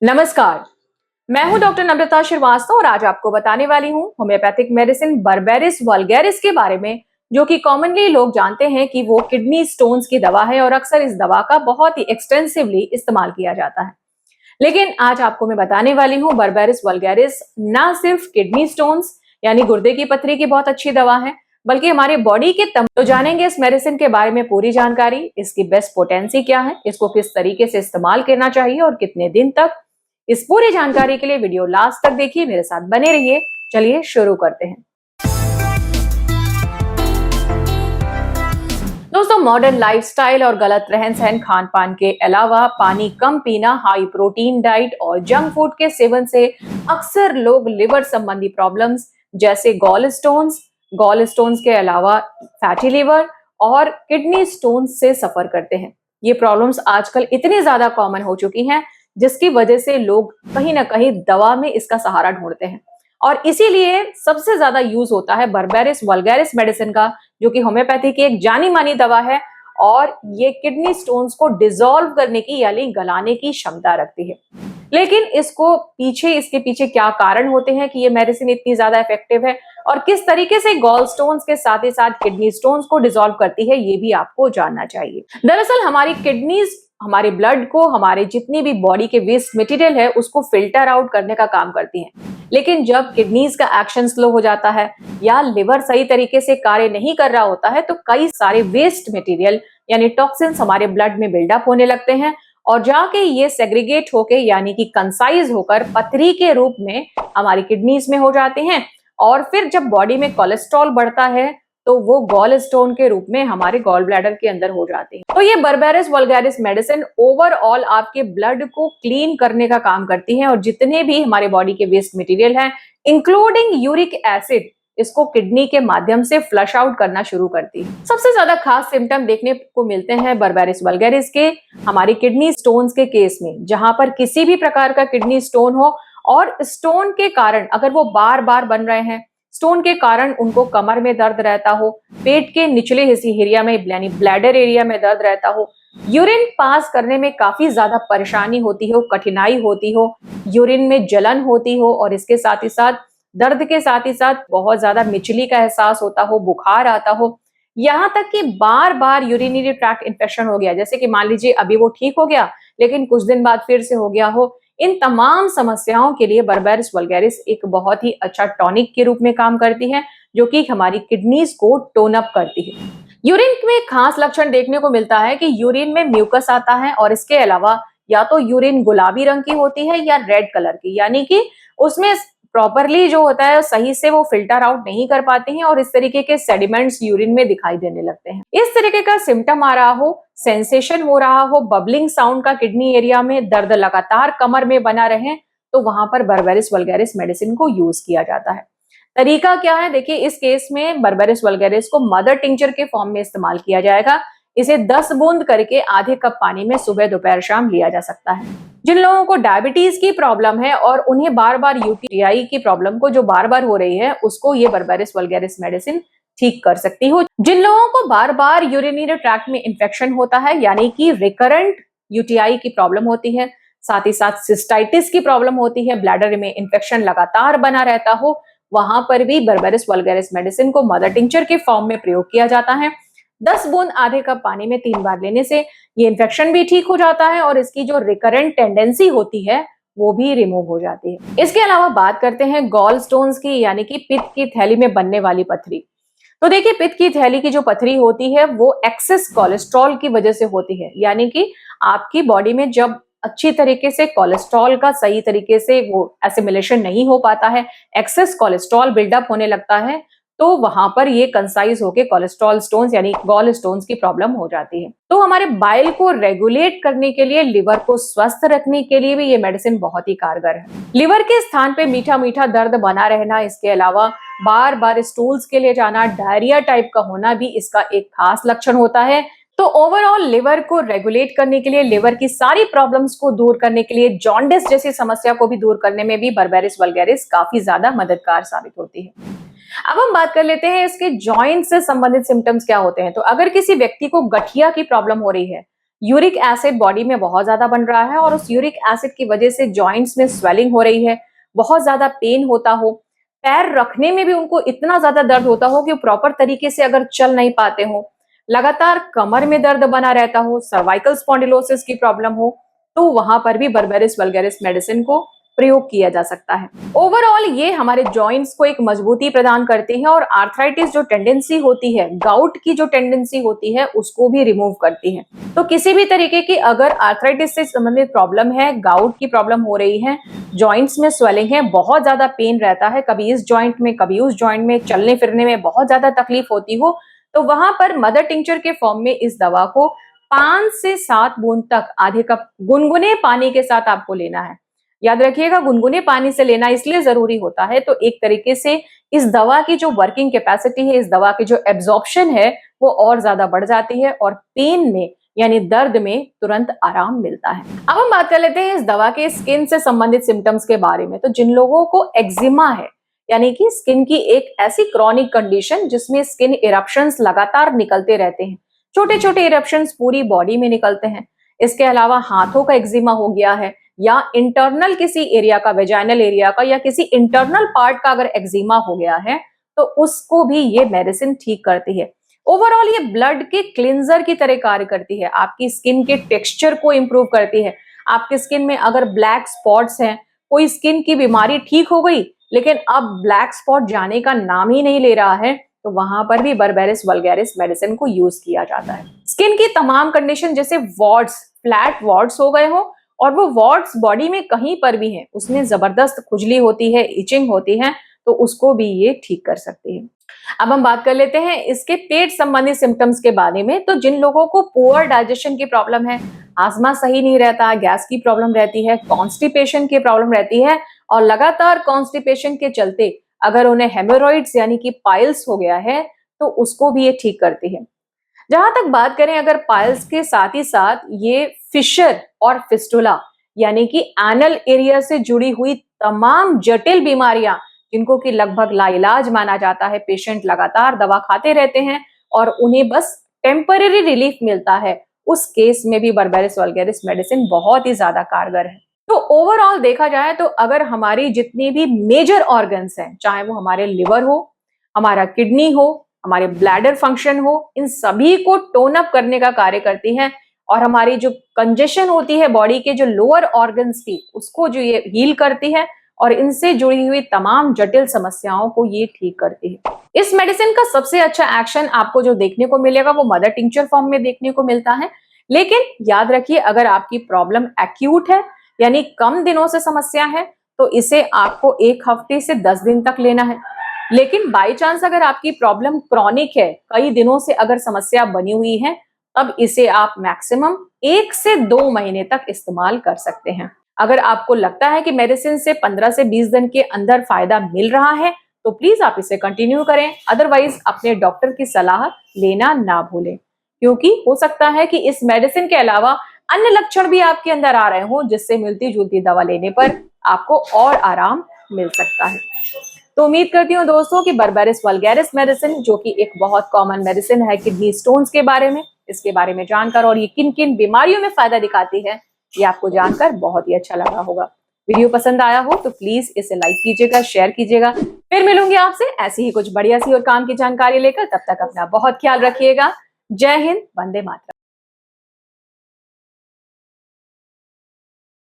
नमस्कार, मैं हूं डॉक्टर नम्रता श्रीवास्तव और आज आपको बताने वाली हूं होम्योपैथिक मेडिसिन बर्बेरिस वल्गैरिस के बारे में, जो कि कॉमनली लोग जानते हैं कि वो किडनी स्टोन्स की दवा है और अक्सर इस दवा का बहुत ही एक्सटेंसिवली इस्तेमाल किया जाता है। लेकिन आज आपको मैं बताने वाली हूं बर्बेरिस वल्गैरिस ना सिर्फ किडनी स्टोन्स यानी गुर्दे की पथरी की बहुत अच्छी दवा है, बल्कि हमारे बॉडी के तो जानेंगे इस मेडिसिन के बारे में पूरी जानकारी, इसकी बेस्ट पोटेंसी क्या है, इसको किस तरीके से इस्तेमाल करना चाहिए और कितने दिन तक। इस पूरी जानकारी के लिए वीडियो लास्ट तक देखिए, मेरे साथ बने रहिए। चलिए शुरू करते हैं। दोस्तों, मॉडर्न लाइफस्टाइल और गलत रहन सहन, खान पान के अलावा पानी कम पीना, हाई प्रोटीन डाइट और जंक फूड के सेवन से अक्सर लोग लिवर संबंधी प्रॉब्लम्स जैसे गॉल स्टोन्स के अलावा फैटी लिवर और किडनी स्टोन्स से सफर करते हैं। ये प्रॉब्लम्स आजकल इतनी ज्यादा कॉमन हो चुकी हैं, जिसकी वजह से लोग कहीं ना कहीं दवा में इसका सहारा ढूंढते हैं और इसीलिए सबसे ज्यादा यूज होता है बर्बेरिस वल्गैरिस मेडिसिन का, जो कि होम्योपैथी की एक जानी मानी दवा है और ये किडनी स्टोन्स को डिसॉल्व करने की यानी गलाने की क्षमता रखती है। लेकिन इसके पीछे क्या कारण होते हैं कि ये मेडिसिन इतनी ज्यादा इफेक्टिव है और किस तरीके से गॉल स्टोन्स के साथ ही साथ किडनी स्टोन्स को डिसॉल्व करती है, ये भी आपको जानना चाहिए। दरअसल हमारी किडनीज हमारे ब्लड को, हमारे जितनी भी बॉडी के वेस्ट मटेरियल है उसको फिल्टर आउट करने का काम करती हैं। लेकिन जब किडनीज का एक्शन स्लो हो जाता है या लिवर सही तरीके से कार्य नहीं कर रहा होता है, तो कई सारे वेस्ट मटेरियल यानी टॉक्सिन्स हमारे ब्लड में बिल्डअप होने लगते हैं और जाके ये सेग्रीगेट होके यानी कि कंसाइज होकर पथरी के रूप में हमारी किडनीज में हो जाते हैं और फिर जब बॉडी में कोलेस्ट्रॉल बढ़ता है तो वो गॉल स्टोन के रूप में हमारे गॉल ब्लैडर के अंदर हो जाते हैं। तो ये बर्बेरिस वल्गैरिस मेडिसिन ओवरऑल आपके ब्लड को क्लीन करने का काम करती है और जितने भी हमारे बॉडी के वेस्ट मटेरियल हैं इंक्लूडिंग यूरिक एसिड, इसको किडनी के माध्यम से फ्लश आउट करना शुरू करती है। सबसे ज्यादा खास सिम्टम देखने को मिलते हैं बर्बेरिस वल्गैरिस के हमारी किडनी स्टोन्स के केस में, जहां पर किसी भी प्रकार का किडनी स्टोन हो और स्टोन के कारण अगर वो बार बार बन रहे हैं, स्टोन के कारण उनको कमर में दर्द रहता हो, पेट के निचले हिस्से एरिया में यानी ब्लैडर एरिया में दर्द रहता हो, यूरिन पास करने में काफी ज्यादा परेशानी होती हो, कठिनाई होती हो, यूरिन में जलन होती हो और इसके साथ ही साथ दर्द के साथ ही साथ बहुत ज्यादा मिचली का एहसास होता हो, बुखार आता हो, यहाँ तक कि बार बार यूरिनरी ट्रैक्ट इन्फेक्शन हो गया, जैसे कि मान लीजिए अभी वो ठीक हो गया लेकिन कुछ दिन बाद फिर से हो गया हो। इन तमाम समस्याओं के लिए बर्बेरिस वल्गैरिस एक बहुत ही अच्छा टॉनिक के रूप में काम करती है, जो कि हमारी किडनीज को टोन अप करती है। यूरिन में खास लक्षण देखने को मिलता है कि यूरिन में म्यूकस आता है और इसके अलावा या तो यूरिन गुलाबी रंग की होती है या रेड कलर की, यानी कि उसमें प्रॉपरली जो होता है सही से वो फिल्टर आउट नहीं कर पाते हैं और इस तरीके के सेडिमेंट्स यूरिन में दिखाई देने लगते हैं। इस तरीके का सिम्टम आ रहा हो, सेंसेशन हो रहा हो, बबलिंग साउंड का किडनी एरिया में, दर्द लगातार कमर में बना रहे, तो वहां पर बर्बेरिस वल्गैरिस मेडिसिन को यूज किया जाता है। तरीका क्या है, देखिए इस केस में बर्बेरिस वल्गैरिस को मदर टिंचर के फॉर्म में इस्तेमाल किया जाएगा। इसे 10 बूंद करके आधे कप पानी में सुबह दोपहर शाम लिया जा सकता है। जिन लोगों को डायबिटीज की प्रॉब्लम है और उन्हें बार बार यूटीआई की प्रॉब्लम को जो बार बार हो रही है, उसको ये बर्बेरिस वल्गैरिस मेडिसिन ठीक कर सकती हो। जिन लोगों को बार बार यूरिनरी ट्रैक्ट में इंफेक्शन होता है यानी कि रिकरेंट यूटीआई की प्रॉब्लम होती है, साथ ही साथ सिस्टाइटिस की प्रॉब्लम होती है, ब्लैडर में इंफेक्शन लगातार बना रहता हो, वहां पर भी बर्बेरिस वल्गैरिस मेडिसिन को मदर टिंचर के फॉर्म में प्रयोग किया जाता है। 10 बूंद आधे कप पानी में 3 बार लेने से ये इन्फेक्शन भी ठीक हो जाता है और इसकी जो रिकरेंट टेंडेंसी होती है वो भी रिमूव हो जाती है। इसके अलावा बात करते हैं गॉल स्टोन्स की, यानी कि पित्त की थैली में बनने वाली पथरी। तो देखिए पित्त की थैली की जो पथरी होती है वो एक्सेस कोलेस्ट्रॉल की वजह से होती है, यानी कि आपकी बॉडी में जब अच्छी तरीके से कोलेस्ट्रॉल का सही तरीके से वो एसिमिलेशन नहीं हो पाता है, एक्सेस कोलेस्ट्रॉल बिल्डअप होने लगता है, तो वहां पर ये कंसाइज होके कोलेस्ट्रॉल स्टोन्स यानी गॉल स्टोन्स की प्रॉब्लम हो जाती है। तो हमारे बाइल को रेगुलेट करने के लिए, लिवर को स्वस्थ रखने के लिए भी ये मेडिसिन बहुत ही कारगर है। लिवर के स्थान पे मीठा मीठा दर्द बना रहना, इसके अलावा बार बार स्टूल्स के लिए जाना, डायरिया टाइप का होना भी इसका एक खास लक्षण होता है। तो ओवरऑल लिवर को रेगुलेट करने के लिए, लिवर की सारी प्रॉब्लम्स को दूर करने के लिए, जॉन्डिस जैसी समस्या को भी दूर करने में भी बर्बेरिस वल्गैरिस काफी ज्यादा मददगार साबित होती है। अब हम बात कर लेते हैं इसके जॉइंट से संबंधित सिम्टम्स क्या होते हैं। तो अगर किसी व्यक्ति को गठिया की प्रॉब्लम हो रही है यूरिक एसिड बॉडी में बहुत ज्यादा बन रहा है और उस यूरिक एसिड की वजह से जॉइंट्स में स्वेलिंग हो रही है, बहुत ज्यादा पेन होता हो, पैर रखने में भी उनको इतना ज्यादा दर्द होता हो कि वो प्रॉपर तरीके से अगर चल नहीं पाते हो, लगातार कमर में दर्द बना रहता हो, सर्वाइकल स्पॉन्डिलोसिस की प्रॉब्लम हो, तो वहां पर भी बर्बेरिस वल्गैरिस मेडिसिन को प्रयोग किया जा सकता है। ओवरऑल ये हमारे जॉइंट्स को एक मजबूती प्रदान करती है और आर्थराइटिस जो टेंडेंसी होती है, गाउट की जो टेंडेंसी होती है, उसको भी रिमूव करती है। तो किसी भी तरीके की अगर आर्थराइटिस से संबंधित प्रॉब्लम है, गाउट की प्रॉब्लम हो रही है, जॉइंट्स में स्वेलिंग है, बहुत ज्यादा पेन रहता है, कभी इस जॉइंट में कभी उस जॉइंट में, चलने फिरने में बहुत ज्यादा तकलीफ होती हो, तो वहां पर मदर टिंचर के फॉर्म में इस दवा को 5 से 7 बूंद तक आधे कप गुनगुने पानी के साथ आपको लेना है। याद रखिएगा, गुनगुने पानी से लेना इसलिए जरूरी होता है, तो एक तरीके से इस दवा की जो वर्किंग कैपेसिटी है, इस दवा की जो एब्जॉर्प्शन है, वो और ज्यादा बढ़ जाती है और पेन में यानी दर्द में तुरंत आराम मिलता है। अब हम बात कर लेते हैं इस दवा के स्किन से संबंधित सिम्टम्स के बारे में। तो जिन लोगों को एक्जिमा है, यानी कि स्किन की एक ऐसी क्रॉनिक कंडीशन जिसमें स्किन इरप्शंस लगातार निकलते रहते हैं, छोटे छोटे इरप्शंस पूरी बॉडी में निकलते हैं, इसके अलावा हाथों का एक्जिमा हो गया है या इंटरनल किसी एरिया का, वेजाइनल एरिया का या किसी इंटरनल पार्ट का अगर एक्जिमा हो गया है, तो उसको भी ये मेडिसिन ठीक करती है। ओवरऑल ये ब्लड के क्लिंजर की तरह कार्य करती है, आपकी स्किन के टेक्सचर को इंप्रूव करती है। आपकी स्किन में अगर ब्लैक स्पॉट्स हैं, कोई स्किन की बीमारी ठीक हो गई लेकिन अब ब्लैक स्पॉट जाने का नाम ही नहीं ले रहा है, तो वहां पर भी बर्बेरिस वल्गैरिस मेडिसिन को यूज किया जाता है। स्किन की तमाम कंडीशन जैसे वॉर्ड्स, फ्लैट वॉर्ड्स हो गए हो और वो वॉर्ड्स बॉडी में कहीं पर भी हैं, उसमें जबरदस्त खुजली होती है, इचिंग होती है, तो उसको भी ये ठीक कर सकती है। अब हम बात कर लेते हैं इसके पेट संबंधी सिम्टम्स के बारे में। तो जिन लोगों को पुअर डाइजेशन की प्रॉब्लम है, हाजमा सही नहीं रहता, गैस की प्रॉब्लम रहती है, कॉन्स्टिपेशन की प्रॉब्लम रहती है और लगातार कॉन्स्टिपेशन के चलते अगर उन्हें हेमोरॉइड्स यानी कि पाइल्स हो गया है, तो उसको भी ये ठीक करती है। जहां तक बात करें अगर पाइल्स के साथ ही साथ ये फिशर और फिस्टुला यानी कि एनल एरिया से जुड़ी हुई तमाम जटिल बीमारियां जिनको कि लगभग लाइलाज माना जाता है, पेशेंट लगातार दवा खाते रहते हैं और उन्हें बस टेम्पररी रिलीफ मिलता है, उस केस में भी बर्बेरिस वल्गैरिस मेडिसिन बहुत ही ज्यादा कारगर है। तो ओवरऑल देखा जाए तो अगर हमारी जितनी भी मेजर ऑर्गन्स हैं, चाहे वो हमारे लिवर हो, हमारा किडनी हो, हमारे ब्लैडर फंक्शन हो, इन सभी को टोन अप करने का कार्य करती है और हमारी जो कंजेशन होती है बॉडी के जो लोअर ऑर्गन्स की, उसको जो ये हील करती है और इनसे जुड़ी हुई तमाम जटिल समस्याओं को ये ठीक करती है। इस मेडिसिन का सबसे अच्छा एक्शन आपको जो देखने को मिलेगा वो मदर टिंचर फॉर्म में देखने को मिलता है, लेकिन याद रखिए अगर आपकी प्रॉब्लम एक्यूट है यानी कम दिनों से समस्या है, तो इसे आपको 1 हफ्ते से 10 दिन तक लेना है। लेकिन बाई चांस अगर आपकी प्रॉब्लम क्रॉनिक है, कई दिनों से अगर समस्या बनी हुई है, तब इसे आप मैक्सिमम 1 से 2 महीने तक इस्तेमाल कर सकते हैं। अगर आपको लगता है कि मेडिसिन से 15 से 20 दिन के अंदर फायदा मिल रहा है, तो प्लीज आप इसे कंटिन्यू करें, अदरवाइज अपने डॉक्टर की सलाह लेना ना भूलें, क्योंकि हो सकता है कि इस मेडिसिन के अलावा अन्य लक्षण भी आपके अंदर आ रहे हों, जिससे मिलती जुलती दवा लेने पर आपको और आराम मिल सकता है। तो उम्मीद करती हूँ दोस्तों कि बर्बेरिस वल्गैरिस मेडिसिन, जो कि एक बहुत कॉमन मेडिसिन है किडनी स्टोन्स के बारे में, इसके बारे में जानकर और ये किन किन बीमारियों में फायदा दिखाती है, ये आपको जानकर बहुत ही अच्छा लगा होगा। वीडियो पसंद आया हो तो प्लीज इसे लाइक कीजिएगा, शेयर कीजिएगा। फिर मिलूंगी आपसे ऐसी ही कुछ बढ़िया सी और काम की जानकारी लेकर। तब तक अपना बहुत ख्याल रखिएगा। जय हिंद, वंदे मातरम।